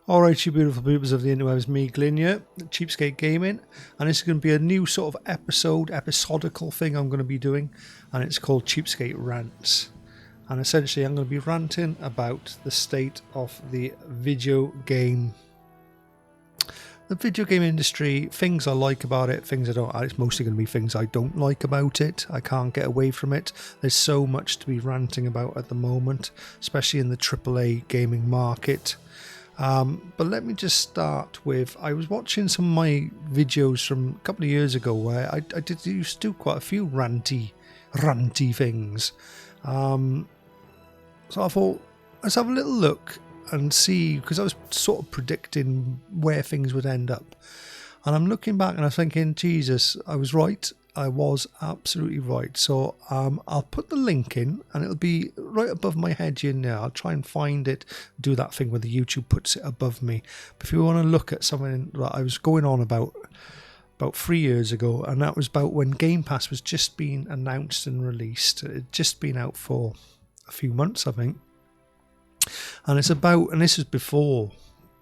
Alright, you beautiful peoples of the interwebs, me, Glyn here, Cheapskate Gaming, and this is going to be a new sort of episodical thing I'm going to be doing, and it's called Cheapskate Rants. And essentially I'm going to be ranting about the state of the video game industry, things I like about it, things I don't. It's mostly going to be things I don't like about it. I can't get away from it. There's so much to be ranting about at the moment, especially in the AAA gaming market. But let me just start with, I was watching some of my videos from a couple of years ago where I used to do quite a few ranty things. So I thought, let's have a little look and see, because I was sort of predicting where things would end up. And I'm looking back and I'm thinking, Jesus, I was right. I was absolutely right. So I'll put the link in and it'll be right above my head here now. I'll try and find it, do that thing where the YouTube puts it above me. But if you want to look at something that I was going on about 3 years ago, and that was about when Game Pass was just being announced and released. It had just been out for a few months, I think. And it's about, and this was before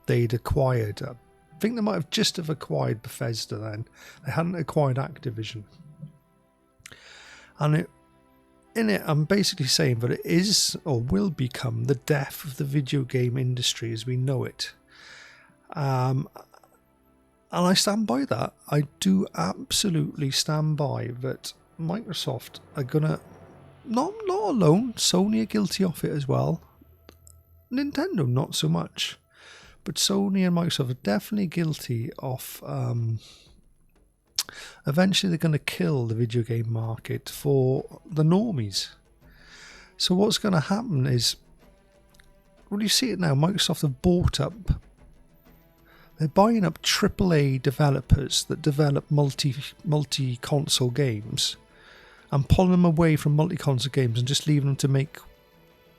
they'd acquired, I think they might have just acquired Bethesda then. They hadn't acquired Activision. And in it, I'm basically saying that it is or will become the death of the video game industry as we know it. And I stand by that. I do absolutely stand by that. Microsoft are gonna, not alone, Sony are guilty of it as well. Nintendo not so much. But Sony and Microsoft are definitely guilty of, eventually they're going to kill the video game market for the normies. So what's going to happen is, well, you see it now, Microsoft have bought up, they're buying up AAA developers that develop multi-console games and pulling them away from multi-console games and just leaving them to make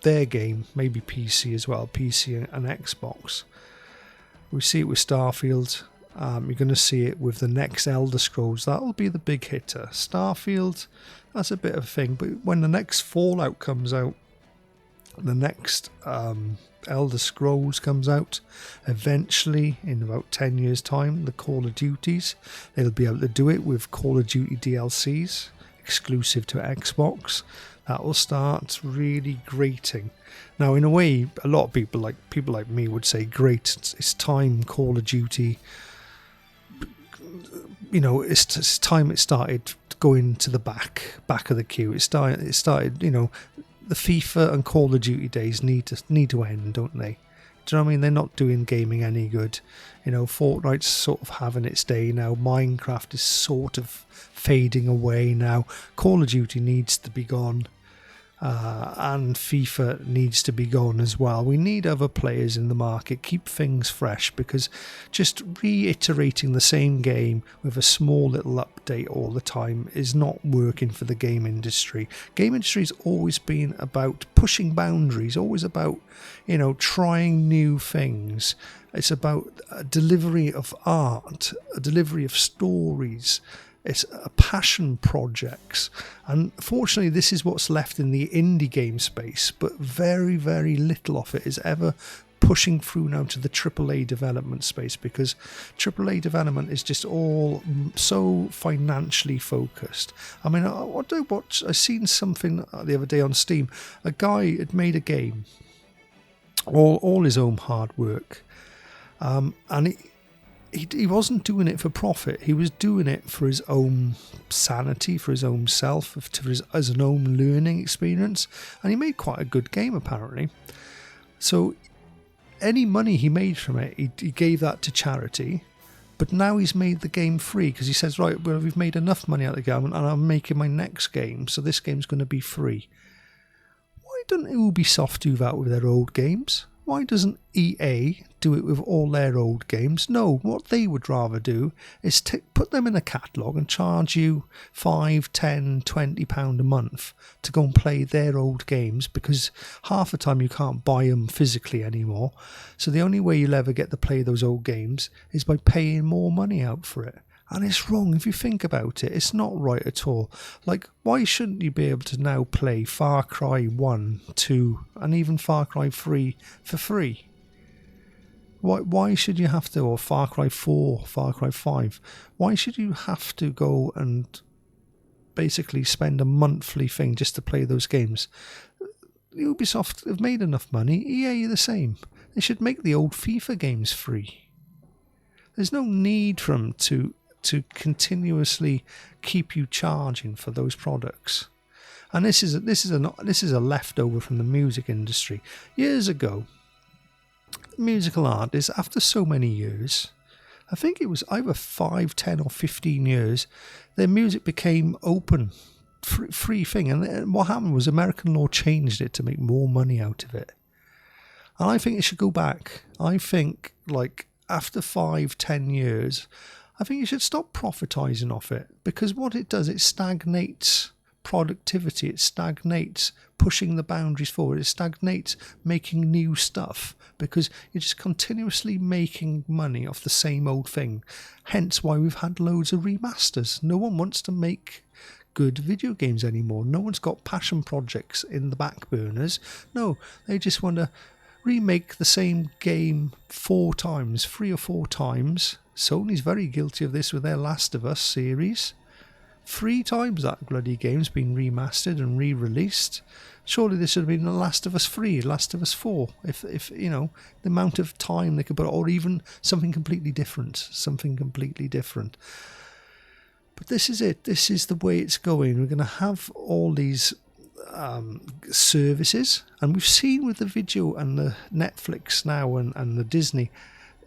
their game, maybe PC as well, PC and Xbox. We see it with Starfield. You're going to see it with the next Elder Scrolls. That'll be the big hitter. Starfield, that's a bit of a thing. But when the next Fallout comes out, the next Elder Scrolls comes out, eventually, in about 10 years' time, the Call of Duties, they'll be able to do it with Call of Duty DLCs, exclusive to Xbox. That will start really grating. Now, in a way, a lot of people like me would say, great, it's time Call of Duty, you know, it's time it started going to the back of the queue. It started, you know, the FIFA and Call of Duty days need to end, don't they? Do you know what I mean? They're not doing gaming any good. You know, Fortnite's sort of having its day now. Minecraft is sort of fading away now. Call of Duty needs to be gone. And FIFA needs to be gone as well. We need other players in the market, keep things fresh, because just reiterating the same game with a small little update all the time is not working for the game industry. Game industry's always been about pushing boundaries, always about, you know, trying new things. It's about a delivery of art, a delivery of stories. It's a passion projects, and fortunately this is what's left in the indie game space, but very, very little of it is ever pushing through now to the AAA development space, because AAA development is just all so financially focused. I mean, what did I watch? I seen something the other day on Steam. A guy had made a game, all his own hard work, and he wasn't doing it for profit. He was doing it for his own sanity, for his own self, as an own learning experience. And he made quite a good game, apparently. So any money he made from it, he gave that to charity. But now he's made the game free, because he says, right, well, we've made enough money out of the game and I'm making my next game, so this game's going to be free. Why doesn't Ubisoft do that with their old games? Why doesn't EA do it with all their old games? No, what they would rather do is put them in a catalogue and charge you £5, £10, £20 a month to go and play their old games, because half the time you can't buy them physically anymore. So the only way you'll ever get to play those old games is by paying more money out for it. And it's wrong if you think about it. It's not right at all. Like, why shouldn't you be able to now play Far Cry 1, 2, and even Far Cry 3 for free? Why should you have to, or Far Cry 4, Far Cry 5, why should you have to go and basically spend a monthly thing just to play those games? Ubisoft have made enough money, EA the same. They should make the old FIFA games free. There's no need for them to continuously keep you charging for those products. And this is a leftover from the music industry. Years ago, musical artists, after so many years, I think it was either 5, 10 or 15 years, their music became open, free thing. And what happened was American law changed it to make more money out of it. And I think it should go back. I think, like, after 5, 10 years, I think you should stop profitising off it, because what it does, it stagnates productivity, it stagnates pushing the boundaries forward, it stagnates making new stuff, because you're just continuously making money off the same old thing. Hence why we've had loads of remasters. No one wants to make good video games anymore. No one's got passion projects in the back burners. No, they just want to remake the same game 4 times, 3 or 4 times. Sony's very guilty of this with their Last of Us series. 3 times that bloody game's been remastered and re-released. Surely this should have been The Last of Us 3, Last of Us 4, if you know, the amount of time they could put, or even something completely different. But this is it. This is the way it's going. We're going to have all these services, and we've seen with the video and the Netflix now and the Disney,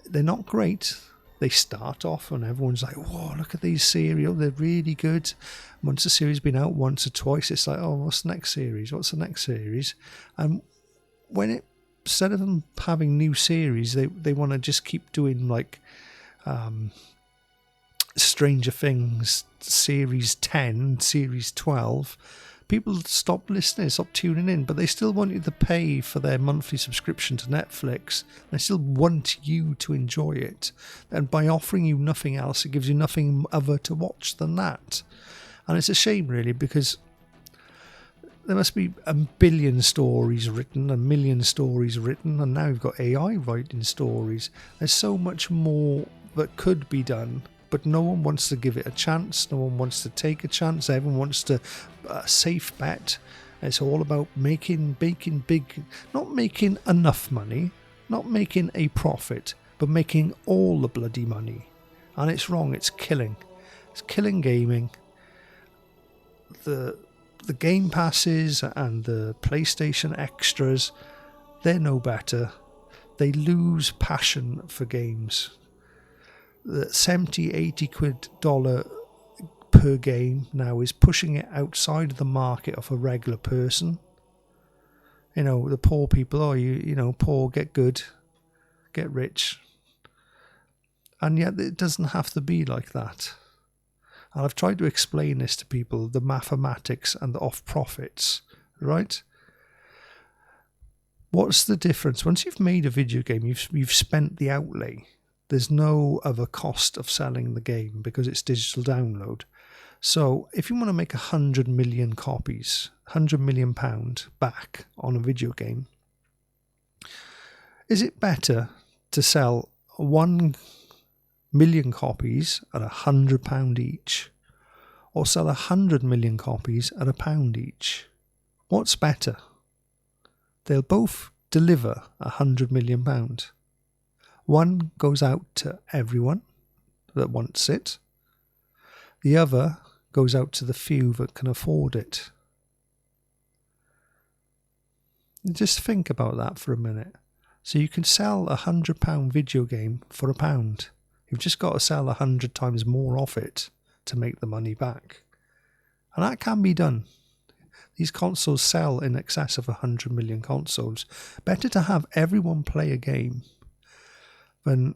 they're not great. They start off and everyone's like, whoa, look at these series, they're really good. Once the series has been out once or twice, it's like, oh, what's the next series? And when it, instead of them having new series, they want to just keep doing like Stranger Things Series 10, Series 12, people stop listening, stop tuning in, but they still want you to pay for their monthly subscription to Netflix. They still want you to enjoy it. And by offering you nothing else, it gives you nothing other to watch than that. And it's a shame, really, because there must be a billion stories written, a million stories written, and now you've got AI writing stories. There's so much more that could be done, but no one wants to give it a chance. No one wants to take a chance. Everyone wants to safe bet. It's all about making big, not making enough money, not making a profit, but making all the bloody money. And it's wrong. It's killing. It's killing gaming. The Game Passes and the PlayStation Extras, they're no better. They lose passion for games. The 70, 80 quid dollar per game now is pushing it outside of the market of a regular person. You know, the poor people, poor, get good, get rich. And yet it doesn't have to be like that. And I've tried to explain this to people, the mathematics and the off-profits, right? What's the difference? Once you've made a video game, you've spent the outlay. There's no other cost of selling the game because it's digital download. So if you want to make 100 million copies, £100 million back on a video game, is it better to sell 1 million copies at £100 each, or sell 100 million copies at £1 each? What's better? They'll both deliver £100 million. One goes out to everyone that wants it. The other goes out to the few that can afford it. Just think about that for a minute. So you can sell £100 video game for £1. You've just got to sell 100 times more of it to make the money back. And that can be done. These consoles sell in excess of 100 million consoles. Better to have everyone play a game than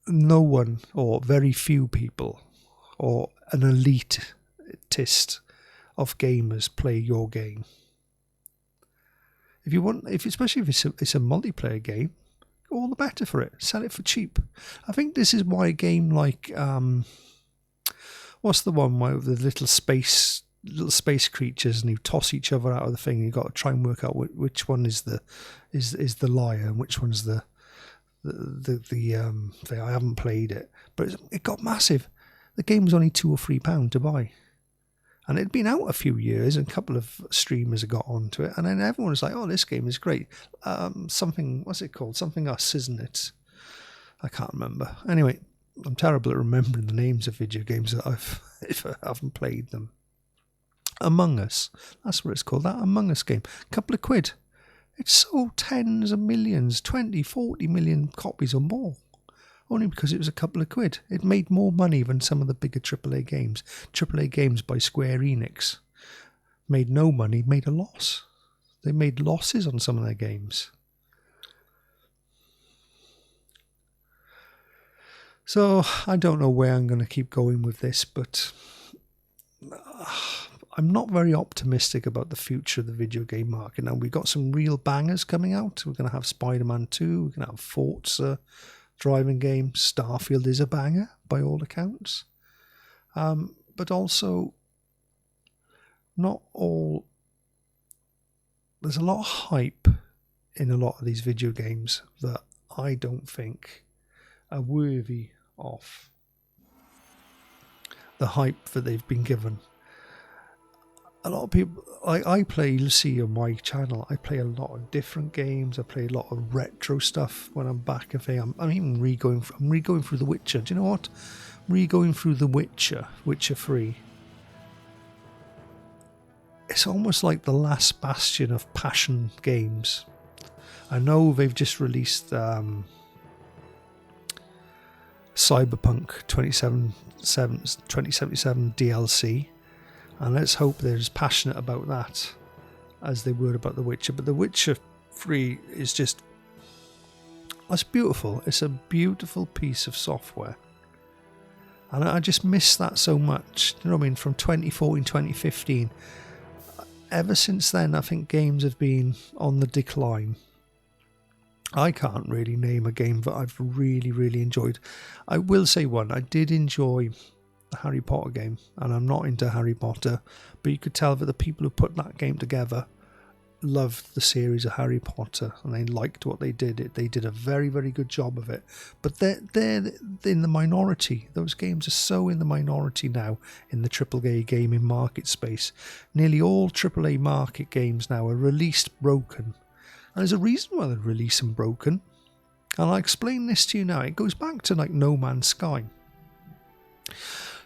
no one or very few people or an elitist of gamers play your game. Especially if it's a multiplayer game, all the better for it. Sell it for cheap. I think this is why a game like what's the one where the little space creatures and you toss each other out of the thing. You've got to try and work out which one is the liar and which one's the thing. I haven't played it, but it got massive. The game was only £2 or £3 to buy. And it'd been out a few years, and a couple of streamers had got onto it, and then everyone was like, "Oh, this game is great." What's it called? Something Us, isn't it? I can't remember. Anyway, I'm terrible at remembering the names of video games that if I haven't played them. Among Us, that's what it's called. That Among Us game, couple of quid. It sold tens of millions, 20, 40 million copies or more. Only because it was a couple of quid. It made more money than some of the bigger AAA games. AAA games by Square Enix made no money, made a loss. They made losses on some of their games. So I don't know where I'm going to keep going with this, but I'm not very optimistic about the future of the video game market. Now, we've got some real bangers coming out. We're going to have Spider-Man 2, we're going to have Forza driving game. Starfield is a banger by all accounts, but also not all. There's a lot of hype in a lot of these video games that I don't think are worthy of the hype that they've been given. A lot of people, I play, you'll see on my channel, I play a lot of different games. I play a lot of retro stuff when I'm back. I'm even re-going through The Witcher. Do you know what? Re-going through The Witcher 3. It's almost like the last bastion of passion games. I know they've just released Cyberpunk 2077 DLC. And let's hope they're as passionate about that as they were about The Witcher. But The Witcher 3 is just... It's beautiful. It's a beautiful piece of software. And I just miss that so much. You know what I mean? From 2014, 2015. Ever since then, I think games have been on the decline. I can't really name a game that I've really, really enjoyed. I will say one. I did enjoy the Harry Potter game, and I'm not into Harry Potter, but you could tell that the people who put that game together loved the series of Harry Potter, and they liked what they did. They did a very, very good job of it. But they're in the minority. Those games are so in the minority now in the AAA gaming market space. Nearly all AAA market games now are released broken. And there's a reason why they're released and broken. And I'll explain this to you now. It goes back to like No Man's Sky.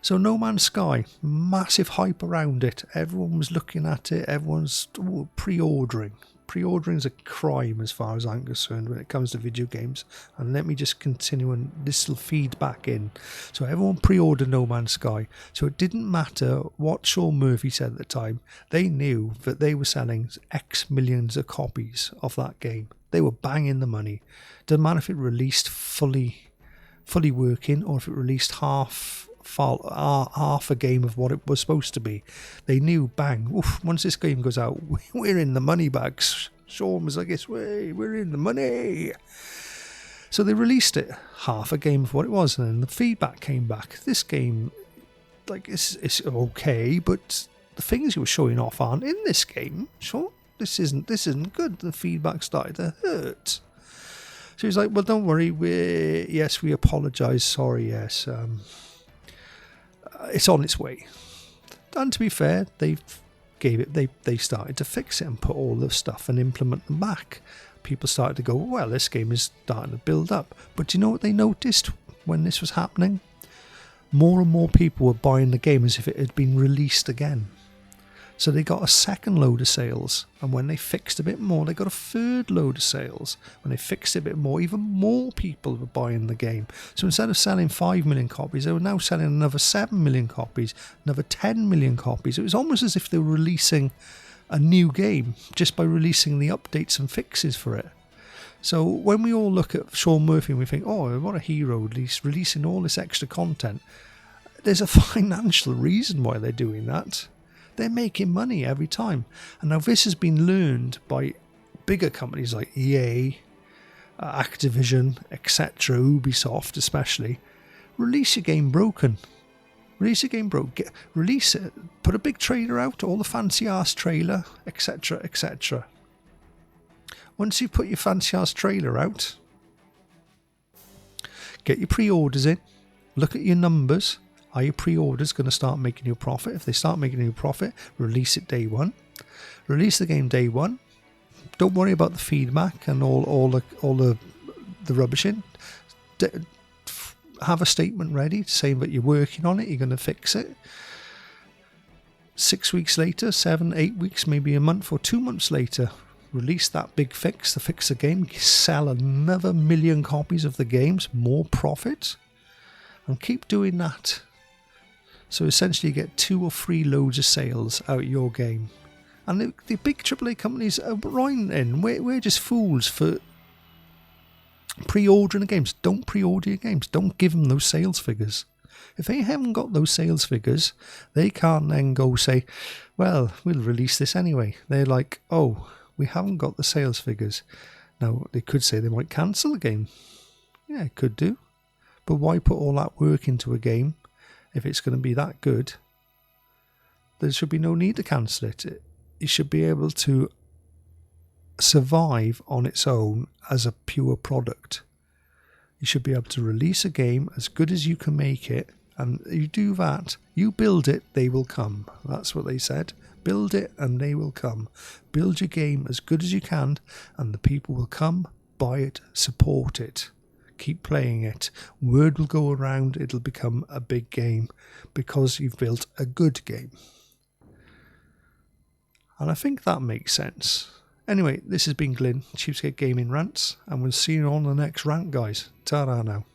So No Man's Sky, massive hype around it. Everyone was looking at it. Everyone's pre-ordering. Pre-ordering is a crime as far as I'm concerned when it comes to video games. And let me just continue, and this will feed back in. So everyone pre-ordered No Man's Sky. So it didn't matter what Sean Murphy said at the time. They knew that they were selling X millions of copies of that game. They were banging the money. Doesn't matter if it released fully working or if it released half a game of what it was supposed to be. They knew, bang, once this game goes out, we're in the money bags. Sean was like, we're in the money. So they released it, half a game of what it was, and then the feedback came back. This game, like, it's okay, but the things you were showing off aren't in this game. Sean, this isn't good. The feedback started to hurt. So he's like, well, don't worry, we apologise, sorry, yes, it's on its way. And to be fair, they started to fix it and put all the stuff and implement them back. People started to go, well, this game is starting to build up. But do you know what they noticed when this was happening? More and more people were buying the game as if it had been released again. So they got a second load of sales, and when they fixed a bit more, they got a third load of sales. When they fixed it a bit more, even more people were buying the game. So instead of selling 5 million copies, they were now selling another 7 million copies, another 10 million copies. It was almost as if they were releasing a new game just by releasing the updates and fixes for it. So when we all look at Sean Murphy and we think, oh, what a hero, releasing all this extra content, there's a financial reason why they're doing that. They're making money every time. And now this has been learned by bigger companies like EA, Activision, etc., Ubisoft especially. Release your game broken. Release your game broken. Release it. Put a big trailer out, all the fancy ass trailer, etc., etc. Once you put your fancy ass trailer out, Get your pre-orders in. Look at your numbers. Are your pre-orders going to start making you a profit? If they start making you a profit, release it day one. Release the game day one. Don't worry about the feedback and all the rubbishing. Have a statement ready saying that you're working on it, you're going to fix it. 6 weeks later, 7, 8 weeks, maybe a month or 2 months later, release that big fix to fix the game. Sell another 1 million copies of the games, more profit, and keep doing that. So essentially you get 2 or 3 loads of sales out of your game. And the big AAA companies are in. We're just fools for pre-ordering the games. Don't pre-order your games. Don't give them those sales figures. If they haven't got those sales figures, they can't then go say, well, we'll release this anyway. They're like, oh, we haven't got the sales figures. Now, they could say they might cancel the game. Yeah, it could do. But why put all that work into a game if it's going to be that good? There should be no need to cancel it. It should be able to survive on its own as a pure product. You should be able to release a game as good as you can make it, and you do that, you build it, they will come. That's what they said. Build it and they will come. Build your game as good as you can and the people will come, buy it, support it, keep playing it. Word will go around, it'll become a big game because you've built a good game. And I think that makes sense. Anyway, this has been Glyn, Cheapskate Gaming Rants, and we'll see you on the next rant, guys. Ta-ra now.